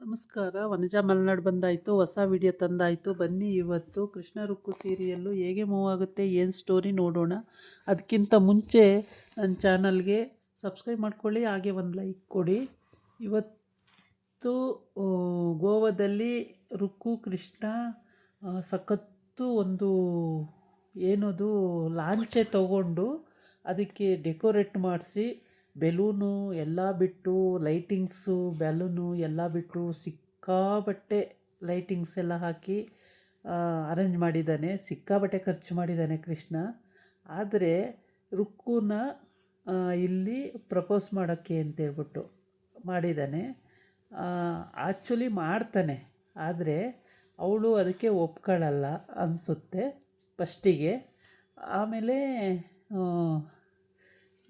ನಮಸ್ಕಾರ. ವನಜಾ ಮಲೆನಾಡು ಬಂದಾಯಿತು, ಹೊಸ ವಿಡಿಯೋ ತಂದಾಯಿತು. ಬನ್ನಿ ಇವತ್ತು ಕೃಷ್ಣ ರುಕ್ಕು ಸೀರಿಯಲ್ಲು ಹೇಗೆ ಮೂವ್ ಆಗುತ್ತೆ, ಏನು ಸ್ಟೋರಿ ನೋಡೋಣ. ಅದಕ್ಕಿಂತ ಮುಂಚೆ ನನ್ನ ಚಾನಲ್ಗೆ ಸಬ್ಸ್ಕ್ರೈಬ್ ಮಾಡ್ಕೊಳ್ಳಿ, ಹಾಗೆ ಒಂದು ಲೈಕ್ ಕೊಡಿ. ಇವತ್ತು ಗೋವಾದಲ್ಲಿ ರುಕ್ಕು ಕೃಷ್ಣ ಸಖತ್ತು ಒಂದು ಏನದು ಲಾಂಚೆ ತಗೊಂಡು ಅದಕ್ಕೆ ಡೆಕೋರೇಟ್ ಮಾಡಿಸಿ ಬೆಲೂನು ಎಲ್ಲ ಬಿಟ್ಟು, ಲೈಟಿಂಗ್ಸು ಬೆಲೂನು ಎಲ್ಲ ಬಿಟ್ಟು ಸಿಕ್ಕಾಬಟ್ಟೆ ಲೈಟಿಂಗ್ಸ್ ಎಲ್ಲ ಹಾಕಿ ಅರೇಂಜ್ ಮಾಡಿದ್ದಾನೆ. ಸಿಕ್ಕಾಬಟ್ಟೆ ಖರ್ಚು ಮಾಡಿದ್ದಾನೆ ಕೃಷ್ಣ. ಆದರೆ ರುಕ್ಕುನ ಇಲ್ಲಿ ಪ್ರಪೋಸ್ ಮಾಡೋಕ್ಕೆ ಅಂತೇಳ್ಬಿಟ್ಟು ಮಾಡಿದ್ದಾನೆ. ಆ್ಯಕ್ಚುಲಿ ಮಾಡ್ತಾನೆ, ಆದರೆ ಅವಳು ಅದಕ್ಕೆ ಒಪ್ಕೊಳ್ಳಲ್ಲ ಅನಿಸುತ್ತೆ ಫಸ್ಟಿಗೆ. ಆಮೇಲೆ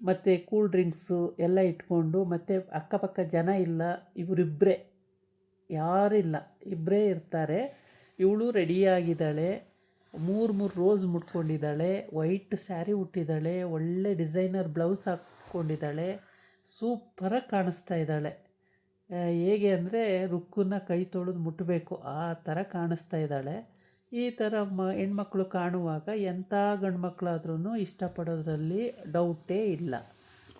ಮತ್ತು ಕೂಲ್ ಡ್ರಿಂಕ್ಸು ಎಲ್ಲ ಇಟ್ಕೊಂಡು, ಮತ್ತು ಅಕ್ಕಪಕ್ಕ ಜನ ಇಲ್ಲ, ಇವರಿಬ್ಬರೇ, ಯಾರಿಲ್ಲ, ಇಬ್ಬರೇ ಇರ್ತಾರೆ. ಇವಳು ರೆಡಿಯಾಗಿದ್ದಾಳೆ, ಮೂರು ರೋಸ್ ಮುಟ್ಕೊಂಡಿದ್ದಾಳೆ, ವೈಟ್ ಸ್ಯಾರಿ ಉಟ್ಟಿದ್ದಾಳೆ, ಒಳ್ಳೆ ಡಿಸೈನರ್ ಬ್ಲೌಸ್ ಹಾಕ್ಕೊಂಡಿದ್ದಾಳೆ, ಸೂಪರಾಗಿ ಕಾಣಿಸ್ತಾ ಇದ್ದಾಳೆ. ಹೇಗೆ ಅಂದರೆ ರುಕ್ಕನ್ನ ಕೈ ತೊಳೆದು ಮುಟ್ಟಬೇಕು ಆ ಥರ ಕಾಣಿಸ್ತಾ ಇದ್ದಾಳೆ. ಈ ಥರ ಹೆಣ್ಮಕ್ಳು ಕಾಣುವಾಗ ಎಂಥ ಗಂಡು ಮಕ್ಕಳಾದ್ರೂ ಇಷ್ಟಪಡೋದ್ರಲ್ಲಿ ಡೌಟೇ ಇಲ್ಲ.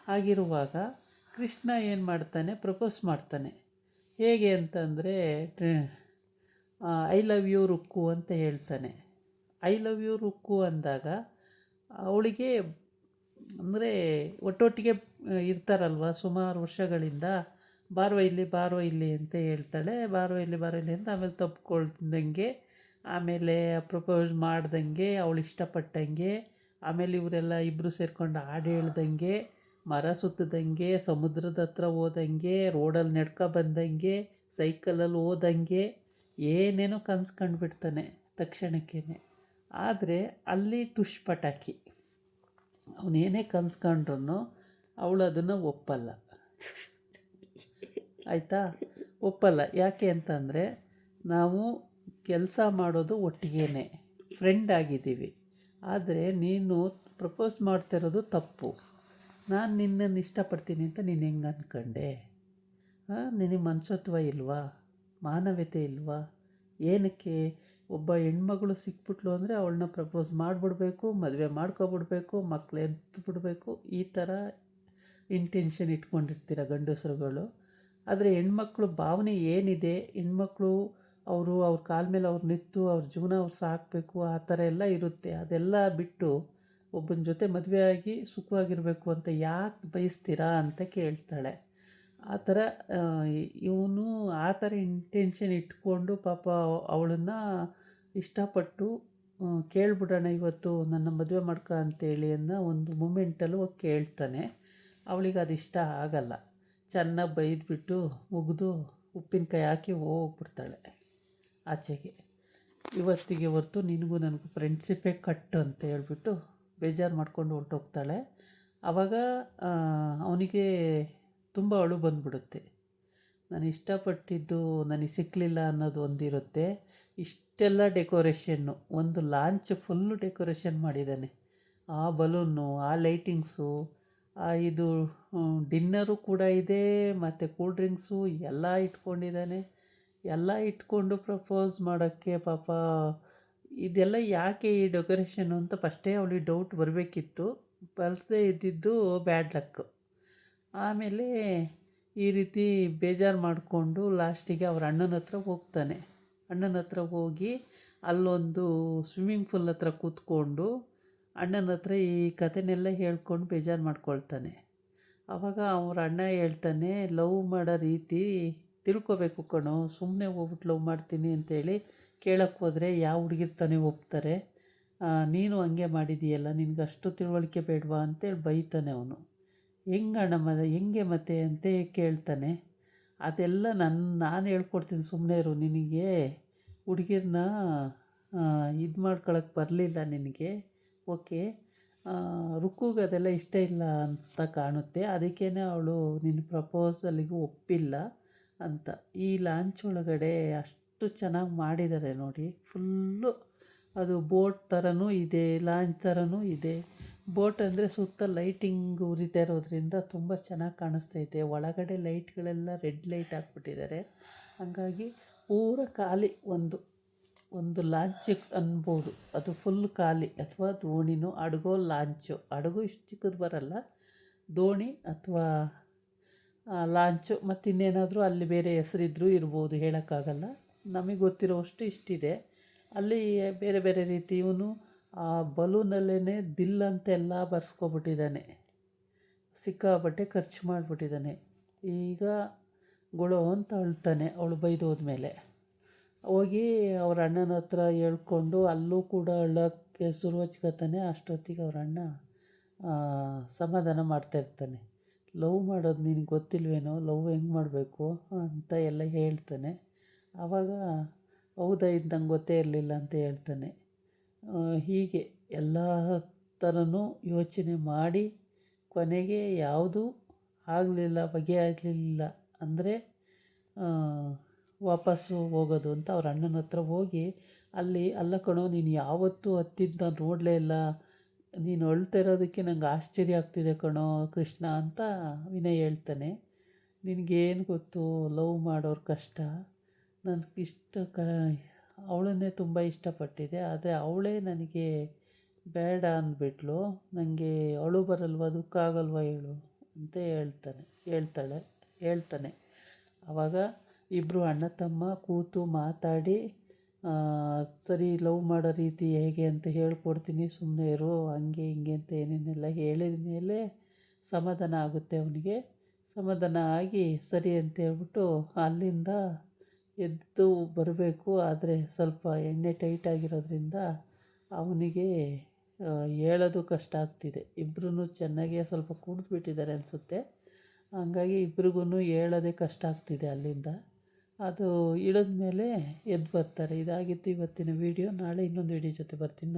ಹಾಗಿರುವಾಗ ಕೃಷ್ಣ ಏನು ಮಾಡ್ತಾನೆ, ಪ್ರಪೋಸ್ ಮಾಡ್ತಾನೆ. ಹೇಗೆ ಅಂತಂದರೆ ಐ ಲವ್ ಯು ರುಕ್ಕು ಅಂತ ಹೇಳ್ತಾನೆ. ಐ ಲವ್ ಯು ರುಕ್ಕು ಅಂದಾಗ ಅವಳಿಗೆ ಅಂದರೆ ಒಟ್ಟೊಟ್ಟಿಗೆ ಇರ್ತಾರಲ್ವ ಸುಮಾರು ವರ್ಷಗಳಿಂದ, ಬಾರೋ ಇಲ್ಲಿ ಅಂತ ಹೇಳ್ತಾಳೆ. ಬಾರೋ ಇಲ್ಲಿ ಅಂತ ಆಮೇಲೆ ತಪ್ಕೊಳ್ದಂಗೆ, ಆಮೇಲೆ ಪ್ರಪೋಸ್ ಮಾಡ್ದಂಗೆ, ಅವಳು ಇಷ್ಟಪಟ್ಟಂಗೆ, ಆಮೇಲೆ ಇವರೆಲ್ಲ ಇಬ್ಬರು ಸೇರ್ಕೊಂಡು ಹಾಡು ಹೇಳ್ದಂಗೆ, ಮರ ಸುತ್ತದಂಗೆ, ಸಮುದ್ರದ ಹತ್ರ ಹೋದಂಗೆ, ರೋಡಲ್ಲಿ ನಡ್ಕೊ ಬಂದಂಗೆ, ಸೈಕಲಲ್ಲಿ ಹೋದಂಗೆ, ಏನೇನೋ ಕನಸು ಕಂಡುಬಿಡ್ತಾನೆ ತಕ್ಷಣಕ್ಕೇ. ಆದರೆ ಅಲ್ಲಿ ಟುಷ್ ಪಟಾಕಿ, ಅವನೇನೇ ಕನ್ಸ್ಕೊಂಡ್ರೂ ಅವಳು ಅದನ್ನು ಒಪ್ಪಲ್ಲ. ಆಯಿತಾ, ಒಪ್ಪಲ್ಲ. ಯಾಕೆ ಅಂತಂದರೆ ನಾವು ಕೆಲಸ ಮಾಡೋದು ಒಟ್ಟಿಗೆ, ಫ್ರೆಂಡ್ ಆಗಿದ್ದೀವಿ. ಆದರೆ ನೀನು ಪ್ರಪೋಸ್ ಮಾಡ್ತಿರೋದು ತಪ್ಪು. ನಾನು ನಿನ್ನನ್ನು ಇಷ್ಟಪಡ್ತೀನಿ ಅಂತ ನೀನು ಹೆಂಗೆ ಅಂದ್ಕೊಂಡೆ? ನಿನಗೆ ಮನುಷ್ಯತ್ವ ಇಲ್ವಾ? ಮಾನವೀಯತೆ ಇಲ್ವಾ? ಏನಕ್ಕೆ ಒಬ್ಬ ಹೆಣ್ಮಗಳು ಸಿಕ್ಬಿಟ್ಲು ಅಂದರೆ ಅವಳನ್ನ ಪ್ರಪೋಸ್ ಮಾಡಿಬಿಡ್ಬೇಕು, ಮದುವೆ ಮಾಡ್ಕೊಬಿಡ್ಬೇಕು, ಮಕ್ಕಳು ಎತ್ಬಿಡ್ಬೇಕು, ಈ ಥರ ಇಂಟೆನ್ಷನ್ ಇಟ್ಕೊಂಡಿರ್ತೀರ ಗಂಡಸರುಗಳು. ಆದರೆ ಹೆಣ್ಮಕ್ಳು ಭಾವನೆ ಏನಿದೆ, ಹೆಣ್ಮಕ್ಳು ಅವ್ರ ಕಾಲ ಮೇಲೆ ಅವ್ರು ನಿಂತು ಅವ್ರ ಜೀವನ ಅವ್ರು ಸಾಕಬೇಕು, ಆ ಥರ ಎಲ್ಲ ಇರುತ್ತೆ. ಅದೆಲ್ಲ ಬಿಟ್ಟು ಒಬ್ಬನ ಜೊತೆ ಮದುವೆ ಆಗಿ ಸುಖವಾಗಿರಬೇಕು ಅಂತ ಯಾಕೆ ಬಯಸ್ತೀರಾ ಅಂತ ಕೇಳ್ತಾಳೆ. ಆ ಥರ ಇವನು ಆ ಥರ ಇಂಟೆನ್ಷನ್ ಇಟ್ಕೊಂಡು ಪಾಪ ಅವಳನ್ನು ಇಷ್ಟಪಟ್ಟು ಕೇಳ್ಬಿಡೋಣ ಇವತ್ತು ನನ್ನ ಮದುವೆ ಮಾಡ್ಕೊ ಅಂತೇಳಿ ಅನ್ನೋ ಒಂದು ಮೂಮೆಂಟಲ್ಲೂ ಹೋಗಿ ಕೇಳ್ತಾನೆ. ಅವಳಿಗೆ ಅದು ಇಷ್ಟ ಆಗಲ್ಲ. ಚೆನ್ನಾಗಿ ಬೈದ್ಬಿಟ್ಟು ಮುಗಿದು ಉಪ್ಪಿನಕಾಯಿ ಹಾಕಿ ಹೋಗ್ಬಿಡ್ತಾಳೆ ಆಚೆಗೆ. ಇವತ್ತಿಗೆ ಹೊರ್ತು ನಿನಗೂ ನನಗೂ ಫ್ರೆಂಡ್ಶಿಪ್ಪೇ ಕಟ್ಟು ಅಂತ ಹೇಳ್ಬಿಟ್ಟು ಬೇಜಾರು ಮಾಡ್ಕೊಂಡು ಹೊರಟೋಗ್ತಾಳೆ. ಆವಾಗ ಅವನಿಗೆ ತುಂಬ ಅಳು ಬಂದ್ಬಿಡುತ್ತೆ. ನಾನು ಇಷ್ಟಪಟ್ಟಿದ್ದು ನನಗೆ ಸಿಕ್ಕಲಿಲ್ಲ ಅನ್ನೋದು ಒಂದಿರುತ್ತೆ. ಇಷ್ಟೆಲ್ಲ ಡೆಕೋರೇಷನ್ನು, ಒಂದು ಲಾಂಚ್ ಫುಲ್ಲು ಡೆಕೋರೇಷನ್ ಮಾಡಿದ್ದಾನೆ. ಆ ಬಲೂನು, ಆ ಲೈಟಿಂಗ್ಸು, ಇದು ಡಿನ್ನರು ಕೂಡ ಇದೆ, ಮತ್ತು ಕೂಲ್ ಡ್ರಿಂಕ್ಸು ಎಲ್ಲ ಇಟ್ಕೊಂಡಿದ್ದಾನೆ. ಎಲ್ಲ ಇಟ್ಕೊಂಡು ಪ್ರಪೋಸ್ ಮಾಡೋಕ್ಕೆ ಪಾಪ ಇದೆಲ್ಲ ಯಾಕೆ ಈ ಡೆಕೋರೇಷನ್ನು ಅಂತ ಫಸ್ಟೇ ಅವಳಿಗೆ ಡೌಟ್ ಬರಬೇಕಿತ್ತು. ಬರದೇ ಇದ್ದಿದ್ದು ಬ್ಯಾಡ್ ಲಕ್ಕು. ಆಮೇಲೆ ಈ ರೀತಿ ಬೇಜಾರು ಮಾಡಿಕೊಂಡು ಲಾಸ್ಟಿಗೆ ಅವ್ರ ಅಣ್ಣನ ಹತ್ರ ಹೋಗ್ತಾನೆ. ಅಣ್ಣನ ಹತ್ರ ಹೋಗಿ ಅಲ್ಲೊಂದು ಸ್ವಿಮ್ಮಿಂಗ್ ಪೂಲ್ ಹತ್ರ ಕೂತ್ಕೊಂಡು ಅಣ್ಣನ ಹತ್ರ ಈ ಕಥೆನೆಲ್ಲ ಹೇಳ್ಕೊಂಡು ಬೇಜಾರು ಮಾಡ್ಕೊಳ್ತಾನೆ. ಆವಾಗ ಅವ್ರ ಅಣ್ಣ ಹೇಳ್ತಾನೆ, ಲವ್ ಮಾಡೋ ರೀತಿ ತಿಳ್ಕೊಬೇಕು ಕಣೋ, ಸುಮ್ಮನೆ ಹೋಗ್ಬಿಟ್ಟು ಲವ್ ಮಾಡ್ತೀನಿ ಅಂತೇಳಿ ಕೇಳೋಕ್ಕೆ ಹೋದರೆ ಯಾವ ಹುಡುಗಿರ್ ತಾನೇ ಒಪ್ತಾರೆ? ನೀನು ಹಂಗೆ ಮಾಡಿದೀಯಲ್ಲ, ನಿನಗೆ ಅಷ್ಟು ತಿಳುವಳಿಕೆ ಬೇಡವಾ ಅಂತೇಳಿ ಬೈತಾನೆ ಅವನು. ಹೆಂಗೆ ಮತ್ತೆ ಅಂತ ಕೇಳ್ತಾನೆ. ಅದೆಲ್ಲ ನಾನು ಹೇಳ್ಕೊಡ್ತೀನಿ, ಸುಮ್ಮನೆ ಇರು, ನಿನಗೆ ಹುಡುಗಿರನ್ನ ಇದು ಮಾಡ್ಕೊಳಕ್ಕೆ ಬರಲಿಲ್ಲ ನಿನಗೆ, ಓಕೆ. ರುಕ್ಕುಗೆ ಅದೆಲ್ಲ ಇಷ್ಟ ಇಲ್ಲ ಅನಿಸ್ತಾ ಕಾಣುತ್ತೆ, ಅದಕ್ಕೇ ಅವಳು ನಿನ್ನ ಪ್ರಪೋಸಲಿಗೆ ಒಪ್ಪಿಲ್ಲ ಅಂತ. ಈ ಲಾಂಚ್ ಒಳಗಡೆ ಅಷ್ಟು ಚೆನ್ನಾಗಿ ಮಾಡಿದ್ದಾರೆ ನೋಡಿ. ಫುಲ್ಲು ಅದು ಬೋಟ್ ಥರನೂ ಇದೆ, ಲಾಂಚ್ ಥರನೂ ಇದೆ. ಬೋಟ್ ಅಂದರೆ ಸುತ್ತ ಲೈಟಿಂಗ್ ಉರಿತಾ ಇರೋದ್ರಿಂದ ತುಂಬ ಚೆನ್ನಾಗಿ ಕಾಣಿಸ್ತೈತೆ. ಒಳಗಡೆ ಲೈಟ್ಗಳೆಲ್ಲ ರೆಡ್ ಲೈಟ್ ಹಾಕ್ಬಿಟ್ಟಿದ್ದಾರೆ. ಹಾಗಾಗಿ ಪೂರ ಖಾಲಿ ಒಂದು ಲಾಂಚ್ ಅನ್ಬೋದು, ಅದು ಫುಲ್ ಖಾಲಿ. ಅಥವಾ ದೋಣಿನೋ ಹಡಗೋ ಲಾಂಚು, ಹಡಗು ಇಷ್ಟು ಚಿಕ್ಕದು ಬರಲ್ಲ, ದೋಣಿ ಅಥವಾ ಲಾಂಚು ಮತ್ತು ಇನ್ನೇನಾದರೂ ಅಲ್ಲಿ ಬೇರೆ ಹೆಸರಿದ್ರೂ ಇರ್ಬೋದು, ಹೇಳೋಕ್ಕಾಗಲ್ಲ. ನಮಗೆ ಗೊತ್ತಿರೋವಷ್ಟು ಇಷ್ಟಿದೆ. ಅಲ್ಲಿ ಬೇರೆ ಬೇರೆ ರೀತಿ ಇವನು ಆ ಬಲೂನಲ್ಲೇ ದಿಲ್ ಅಂತೆಲ್ಲ ಬರ್ಸ್ಕೊಬಿಟ್ಟಿದ್ದಾನೆ. ಸಿಕ್ಕಾಪಟ್ಟೆ ಖರ್ಚು ಮಾಡಿಬಿಟ್ಟಿದ್ದಾನೆ. ಈಗ ಗೊಳೋ ಅಂತ ಅಳ್ತಾನೆ ಅವಳು ಬೈದೋದ್ಮೇಲೆ. ಹೋಗಿ ಅವ್ರ ಅಣ್ಣನ ಹತ್ರ ಹೇಳ್ಕೊಂಡು ಅಲ್ಲೂ ಕೂಡ ಅಳ್ಳೋಕ್ಕೆ ಶುರು ಹಚ್ಕೊತಾನೆ. ಅಷ್ಟೊತ್ತಿಗೆ ಅವ್ರ ಅಣ್ಣ ಸಮಾಧಾನ ಮಾಡ್ತಾಯಿರ್ತಾನೆ. ಲವ್ ಮಾಡೋದು ನಿನಗೆ ಗೊತ್ತಿಲ್ವೇನೋ, ಲವ್ ಹೆಂಗೆ ಮಾಡಬೇಕು ಅಂತ ಎಲ್ಲ ಹೇಳ್ತಾನೆ. ಆವಾಗ ಹೌದಾ, ಇದು ನಂಗೆ ಗೊತ್ತೇ ಇರಲಿಲ್ಲ ಅಂತ ಹೇಳ್ತಾನೆ. ಹೀಗೆ ಎಲ್ಲ ಥರನೂ ಯೋಚನೆ ಮಾಡಿ ಕೊನೆಗೆ ಯಾವುದೂ ಆಗಲಿಲ್ಲ, ಬಗೆಯಾಗಲಿಲ್ಲ ಅಂದರೆ ವಾಪಸ್ಸು ಹೋಗೋದು ಅಂತ ಅವ್ರ ಅಣ್ಣನ ಹತ್ರ ಹೋಗಿ, ಅಲ್ಲಿ ಅಲ್ಲ ಕಣೋ, ನೀನು ಯಾವತ್ತೂ ಹತ್ತಿದ್ದು ನಾನು ನೋಡಲೇ ಇಲ್ಲ, ನೀನು ಅಳ್ತಾ ಇರೋದಕ್ಕೆ ನಂಗೆ ಆಶ್ಚರ್ಯ ಆಗ್ತಿದೆ ಕಣೋ ಕೃಷ್ಣ ಅಂತ ವಿನಯ್ ಹೇಳ್ತಾನೆ. ನಿನಗೇನು ಗೊತ್ತು ಲವ್ ಮಾಡೋರ ಕಷ್ಟ. ಅವಳನ್ನೇ ತುಂಬ ಇಷ್ಟಪಟ್ಟಿದ್ದೆ, ಆದರೆ ಅವಳೇ ನನಗೆ ಬೇಡ ಅಂದ್ಬಿಟ್ಲು. ನನಗೆ ಅಳು ಬರಲ್ವ, ದುಃಖ ಆಗಲ್ವ ಹೇಳು ಅಂತ ಹೇಳ್ತಾನೆ. ಆವಾಗ ಇಬ್ಬರು ಅಣ್ಣ ತಮ್ಮ ಕೂತು ಮಾತಾಡಿ, ಸರಿ ಲವ್ ಮಾಡೋ ರೀತಿ ಹೇಗೆ ಅಂತ ಹೇಳ್ಕೊಡ್ತೀನಿ, ಸುಮ್ಮನೆ ಇರು, ಹಂಗೆ ಹಿಂಗೆ ಅಂತ ಏನೇನೆಲ್ಲ ಹೇಳಿದ ಮೇಲೆ ಸಮಾಧಾನ ಆಗುತ್ತೆ ಅವನಿಗೆ. ಸಮಾಧಾನ ಆಗಿ ಸರಿ ಅಂತ ಹೇಳ್ಬಿಟ್ಟು ಅಲ್ಲಿಂದ ಎದ್ದು ಬರಬೇಕು. ಆದರೆ ಸ್ವಲ್ಪ ಎಣ್ಣೆ ಟೈಟ್ ಆಗಿರೋದ್ರಿಂದ ಅವನಿಗೆ ಹೇಳೋದು ಕಷ್ಟ ಆಗ್ತಿದೆ. ಇಬ್ಬರೂ ಚೆನ್ನಾಗೇ ಸ್ವಲ್ಪ ಕುಡಿದ್ಬಿಟ್ಟಿದ್ದಾರೆ ಅನಿಸುತ್ತೆ. ಹಂಗಾಗಿ ಇಬ್ರಿಗೂ ಹೇಳೋದೇ ಕಷ್ಟ ಆಗ್ತಿದೆ ಅಲ್ಲಿಂದ. ಅದು ಇಳಿದ ಮೇಲೆ ಎದ್ದು ಬರ್ತಾರೆ. ಇದಾಗಿತ್ತು ಇವತ್ತಿನ ವೀಡಿಯೋ. ನಾಳೆ ಇನ್ನೊಂದು ವೀಡಿಯೋ ಜೊತೆ ಬರ್ತೀನಿ.